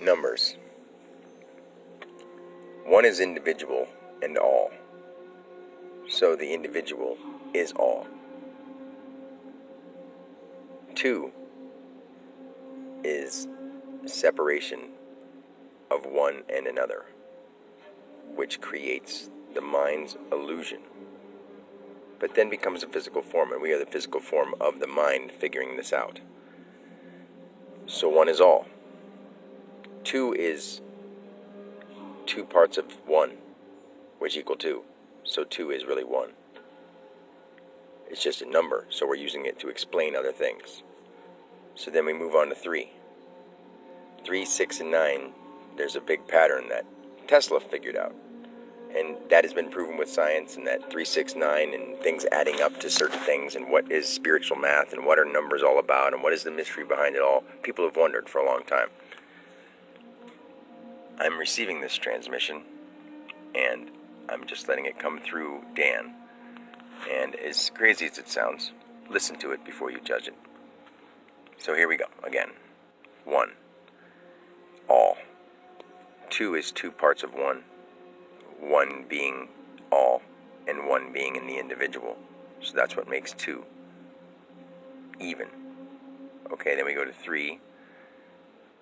Numbers. One is individual and all. So the individual is all. 2 is separation of one and another, which creates the mind's illusion, but then becomes a physical form, and we are the physical form of the mind figuring this out. So 1 is all. 2 is 2 parts of 1, which equal 2. So 2 is really 1. It's just a number, so we're using it to explain other things. So then we move on to 3. 3, 6, and 9, there's a big pattern that Tesla figured out. And that has been proven with science, and that 3, 6, 9, and things adding up to certain things, and what is spiritual math, and what are numbers all about, and what is the mystery behind it all. People have wondered for a long time. I'm receiving this transmission, and I'm just letting it come through Dan. And as crazy as it sounds, listen to it before you judge it. So here we go, again. 1, all. 2 is 2 parts of 1. 1 being all, and 1 being in the individual. So that's what makes 2 even. Okay, then we go to 3,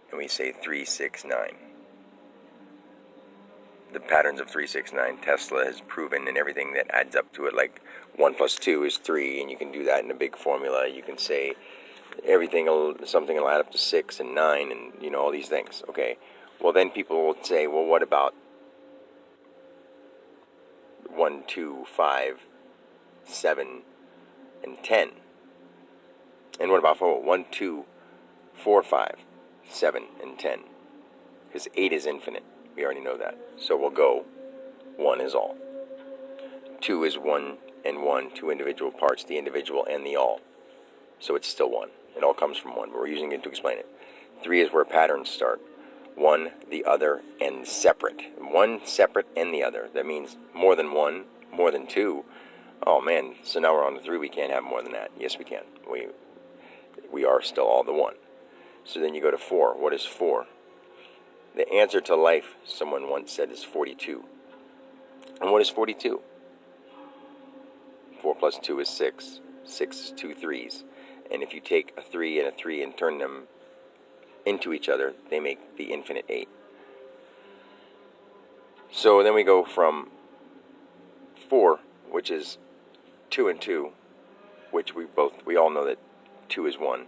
and we say 3, 6, 9. The patterns of 3, 6, 9, Tesla has proven, and everything that adds up to it, like 1 plus 2 is 3, and you can do that in a big formula. You can say something will add up to 6 and 9, and all these things. Okay, well then people will say, well, what about 1, 2, 5, 7, and 10? And what about 1, 2, 4, 5, 7, and 10? Because 8 is infinite. We already know that. So we'll go 1 is all. 2 is 1 and 1, 2 individual parts, the individual and the all. So it's still 1. It all comes from 1, but we're using it to explain it. 3 is where patterns start. 1, the other, and separate. 1 separate and the other. That means more than 1, more than 2. Oh man, so now we're on to 3. We can't have more than that. Yes, we can. We are still all the 1. So then you go to 4. What is 4? The answer to life, someone once said, is 42. And what is 42? 4 plus 2 is 6. 6 is 2 threes. And if you take a 3 and a 3 and turn them into each other, they make the infinite 8. So then we go from 4, which is 2 and 2, which we all know that 2 is 1.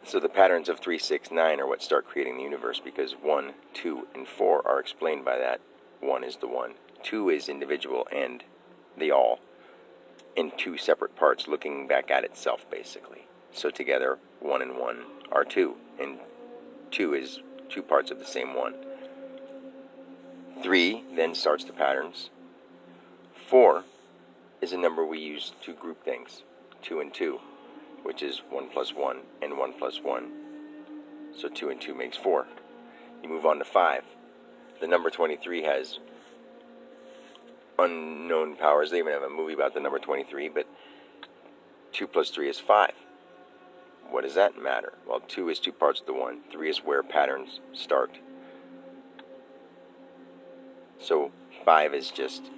So the patterns of 3, 6, 9 are what start creating the universe, because 1, 2, and 4 are explained by that. 1 is the 1. 2 is individual and the all, in 2 separate parts looking back at itself, basically. So together, 1 and 1 are 2, and 2 is 2 parts of the same 1. 3 then starts the patterns. 4 is a number we use to group things, 2 and 2, which is 1 plus 1 and 1 plus 1. So 2 and 2 makes 4. You move on to 5. The number 23 has unknown powers. They even have a movie about the number 23, but 2 plus 3 is 5. What does that matter? Well, 2 is 2 parts of the 1. 3 is where patterns start. So 5 is just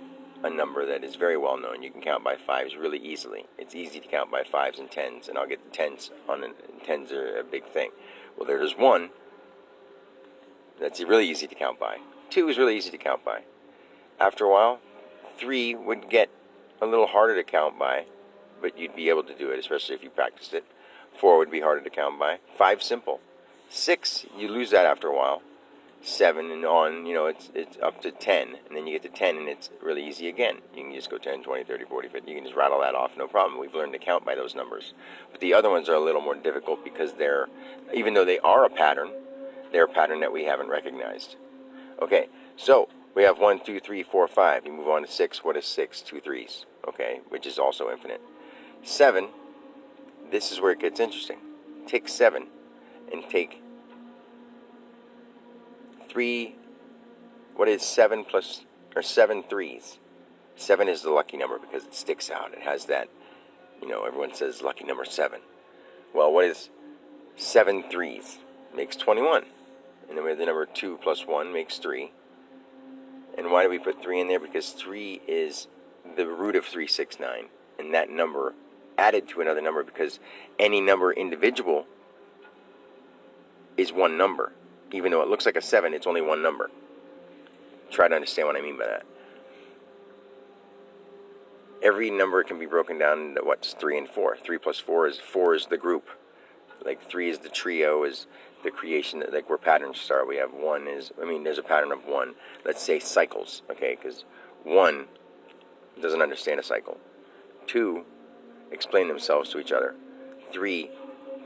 a number that is very well known. You can count by 5s really easily. It's easy to count by 5s and 10s, and I'll get the 10s on it. 10s are a big thing. Well, there's 1 that's really easy to count by. 2 is really easy to count by. After a while, 3 would get a little harder to count by, but you'd be able to do it, especially if you practiced it. 4 would be harder to count by. 5, simple. 6, you lose that after a while. 7 and on, it's up to 10, and then you get to 10, and it's really easy again. You can just go 10, 20, 30, 40, 50. You can just rattle that off, no problem. We've learned to count by those numbers. But the other ones are a little more difficult because even though they are a pattern, they're a pattern that we haven't recognized. Okay, so we have 1, 2, 3, 4, 5. You move on to 6. What is 6? 2 threes, okay, which is also infinite. 7, this is where it gets interesting. Take 7 and take 3, what is 7 plus, or 7 threes? 7 is the lucky number because it sticks out. It has that, everyone says lucky number 7. Well, what is 7 threes? makes 21. And then we have the number 2 plus 1 makes 3. And why do we put 3 in there? Because 3 is the root of 369. And that number added to another number, because any number individual is one number. Even though it looks like a 7, it's only one number. Try to understand what I mean by that. Every number can be broken down into what's 3 and 4. 3 plus 4 is the group. Like 3 is the trio, is the creation, like where patterns start. We have 1 is, there's a pattern of 1. Let's say cycles, okay, because 1 doesn't understand a cycle. 2 explain themselves to each other. 3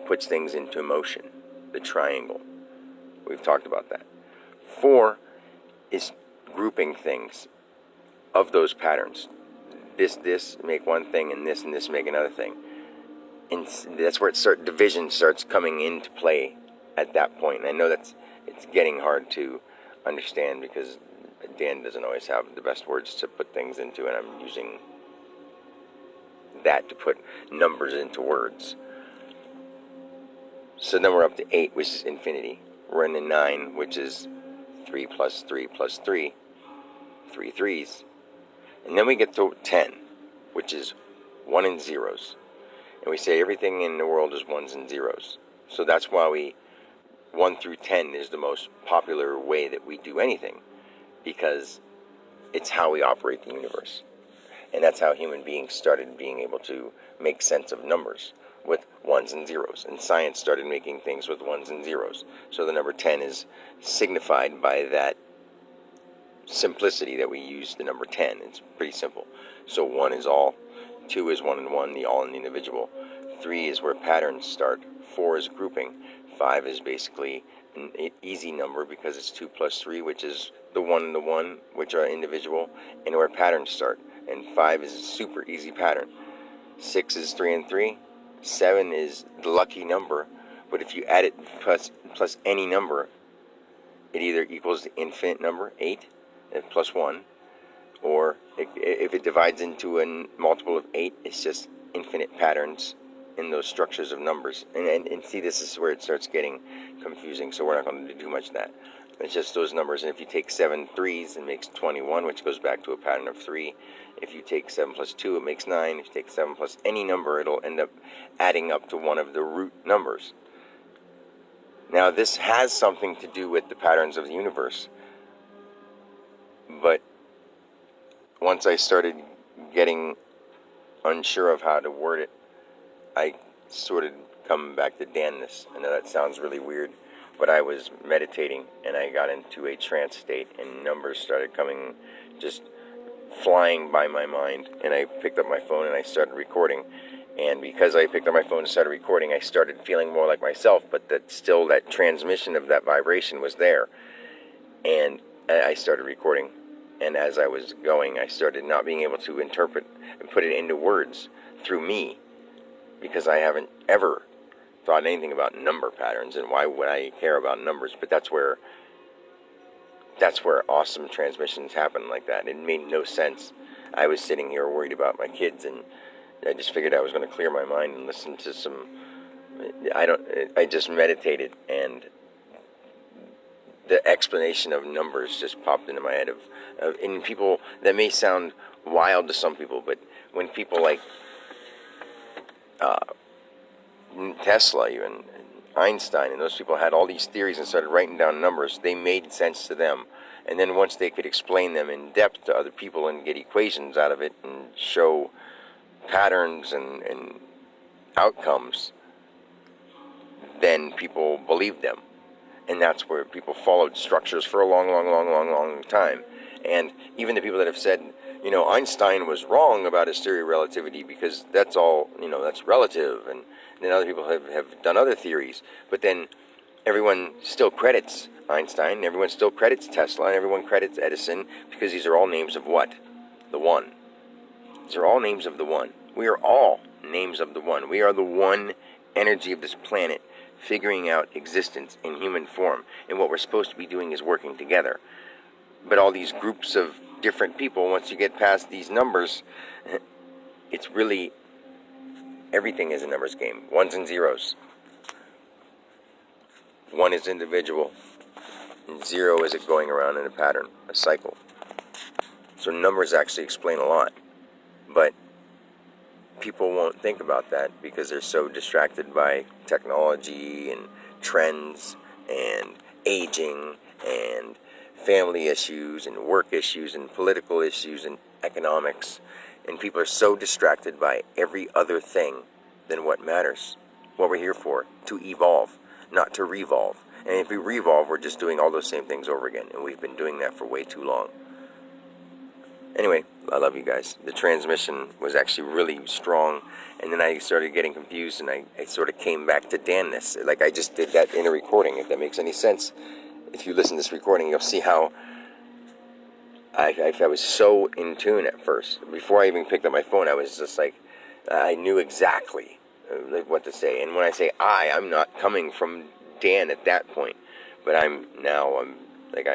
puts things into motion, the triangle. We've talked about that. 4 is grouping things of those patterns. This make one thing, and this make another thing. And that's where division starts coming into play at that point. And I know it's getting hard to understand, because Dan doesn't always have the best words to put things into, and I'm using that to put numbers into words. So then we're up to 8, which is infinity. We're in the 9, which is 3 plus 3 plus 3, 3 threes. And then we get to 10, which is 1 and zeros. And we say everything in the world is 1s and zeros. So that's why 1 through 10 is the most popular way that we do anything, because it's how we operate the universe. And that's how human beings started being able to make sense of numbers, with 1s and zeros. And science started making things with 1s and zeros. So the number 10 is signified by that simplicity that we use the number 10. It's pretty simple. So 1 is all, 2 is 1 and 1, the all and the individual. 3 is where patterns start. 4 is grouping. 5 is basically an easy number, because it's 2 plus 3, which is the 1 and the 1, which are individual, and where patterns start. And 5 is a super easy pattern. 6 is 3 and 3. 7 is the lucky number, but if you add it plus any number, it either equals the infinite number, 8, plus 1, or if it divides into a multiple of 8, it's just infinite patterns in those structures of numbers. And see, this is where it starts getting confusing, so we're not going to do much of that. It's just those numbers. And if you take 7 threes, it makes 21, which goes back to a pattern of 3. If you take 7 plus 2, it makes 9. If you take 7 plus any number, it'll end up adding up to one of the root numbers. Now, this has something to do with the patterns of the universe. But once I started getting unsure of how to word it, I sort of come back to Dan-ness. I know that sounds really weird, but I was meditating, and I got into a trance state, and numbers started coming, just flying by my mind, and I picked up my phone and I started recording. And because I picked up my phone and started recording, I started feeling more like myself, but that transmission of that vibration was there. And I started recording, and as I was going, I started not being able to interpret and put it into words through me, because I haven't ever thought anything about number patterns, and why would I care about numbers? But that's where awesome transmissions happen like that. It made no sense. I was sitting here worried about my kids, and I just figured I was going to clear my mind and listen to some. I just meditated, and the explanation of numbers just popped into my head in people that may sound wild to some people, but when people like Tesla, even Einstein, and those people had all these theories and started writing down numbers, they made sense to them. And then once they could explain them in depth to other people and get equations out of it and show patterns and outcomes, then people believed them. And that's where people followed structures for a long time. And even the people that have said, Einstein was wrong about his theory of relativity, because that's all, that's relative. And then other people have done other theories. But then everyone still credits Einstein, everyone still credits Tesla, and everyone credits Edison, because these are all names of what? The One. These are all names of the One. We are all names of the One. We are the one energy of this planet, figuring out existence in human form. And what we're supposed to be doing is working together. But all these groups of different people, once you get past these numbers, it's really, everything is a numbers game. 1s and zeros. 1 is individual, and 0 is it going around in a pattern, a cycle. So numbers actually explain a lot, but people won't think about that because they're so distracted by technology and trends and aging and family issues and work issues and political issues and economics. And people are so distracted by every other thing than what matters, what we're here for, to evolve, not to revolve. And if we revolve, we're just doing all those same things over again, and we've been doing that for way too long. Anyway, I love you guys. The transmission was actually really strong, and then I started getting confused, and I sort of came back to Dan-ness. Like I just did that in a recording, if that makes any sense. If you listen to this recording, you'll see how I was so in tune at first. Before I even picked up my phone, I was just like, I knew exactly what to say. And when I say I'm not coming from Dan at that point, but I'm like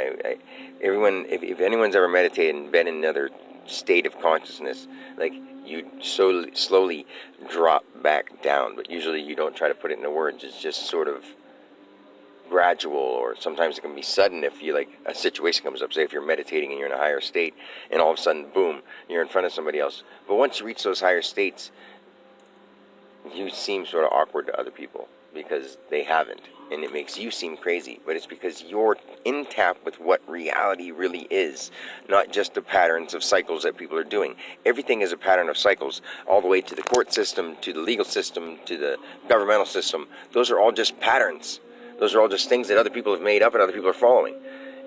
everyone, if anyone's ever meditated and been in another state of consciousness, like you so slowly drop back down, but usually you don't try to put it into words. It's just sort of gradual, or sometimes it can be sudden if you, like, a situation comes up. Say if you're meditating and you're in a higher state, and all of a sudden, boom, you're in front of somebody else. But once you reach those higher states, you seem sort of awkward to other people because they haven't, and it makes you seem crazy. But it's because you're in tap with what reality really is, not just the patterns of cycles that people are doing. Everything is a pattern of cycles, all the way to the court system, to the legal system, to the governmental system. Those are all just patterns. Those are all just things that other people have made up and other people are following.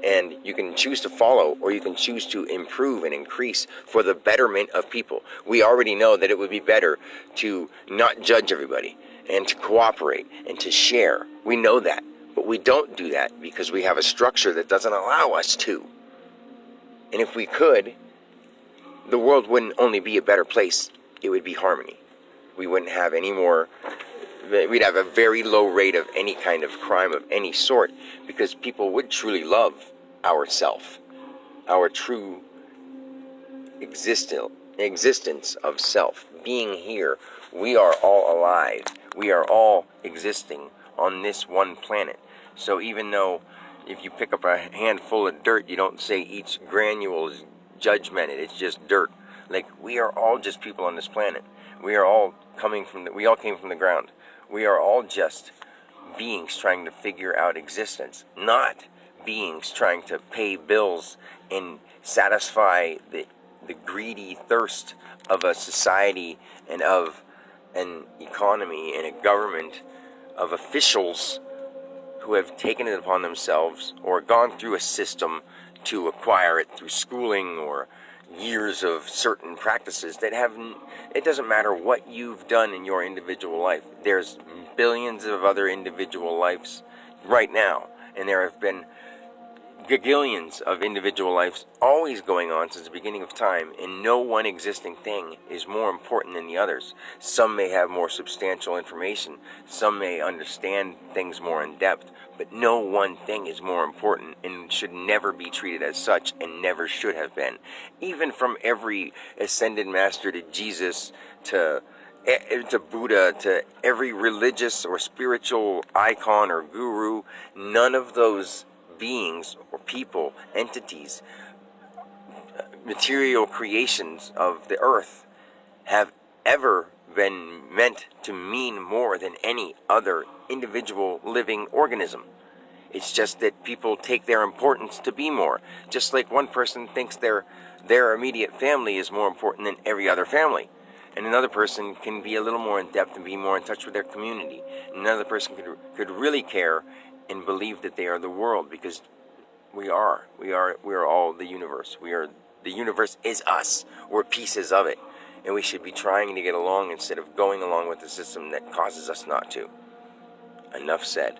And you can choose to follow, or you can choose to improve and increase for the betterment of people. We already know that it would be better to not judge everybody and to cooperate and to share. We know that. But we don't do that because we have a structure that doesn't allow us to. And if we could, the world wouldn't only be a better place, it would be harmony. We wouldn't have any more. We'd have a very low rate of any kind of crime of any sort, because people would truly love ourself, our true existence of self. Being here, we are all alive. We are all existing on this one planet. So even though if you pick up a handful of dirt, you don't say each granule is judgmented, it's just dirt. Like, we are all just people on this planet. We all came from the ground. We are all just beings trying to figure out existence, not beings trying to pay bills and satisfy the greedy thirst of a society and of an economy and a government of officials who have taken it upon themselves or gone through a system to acquire it through schooling or years of certain practices that it doesn't matter what you've done in your individual life. There's billions of other individual lives right now, and there have been gagillions of individual lives always going on since the beginning of time, and no one existing thing is more important than the others. Some may have more substantial information, some may understand things more in depth, but no one thing is more important and should never be treated as such, and never should have been. Even from every ascended master to Jesus to Buddha, to every religious or spiritual icon or guru, none of those beings or people, entities, material creations of the earth have ever been meant to mean more than any other individual living organism. It's just that people take their importance to be more. Just like one person thinks their immediate family is more important than every other family. And another person can be a little more in depth and be more in touch with their community. And another person could really care and believe that they are the world, because we are all the universe. The universe is us. We're pieces of it. And we should be trying to get along instead of going along with the system that causes us not to. Enough said.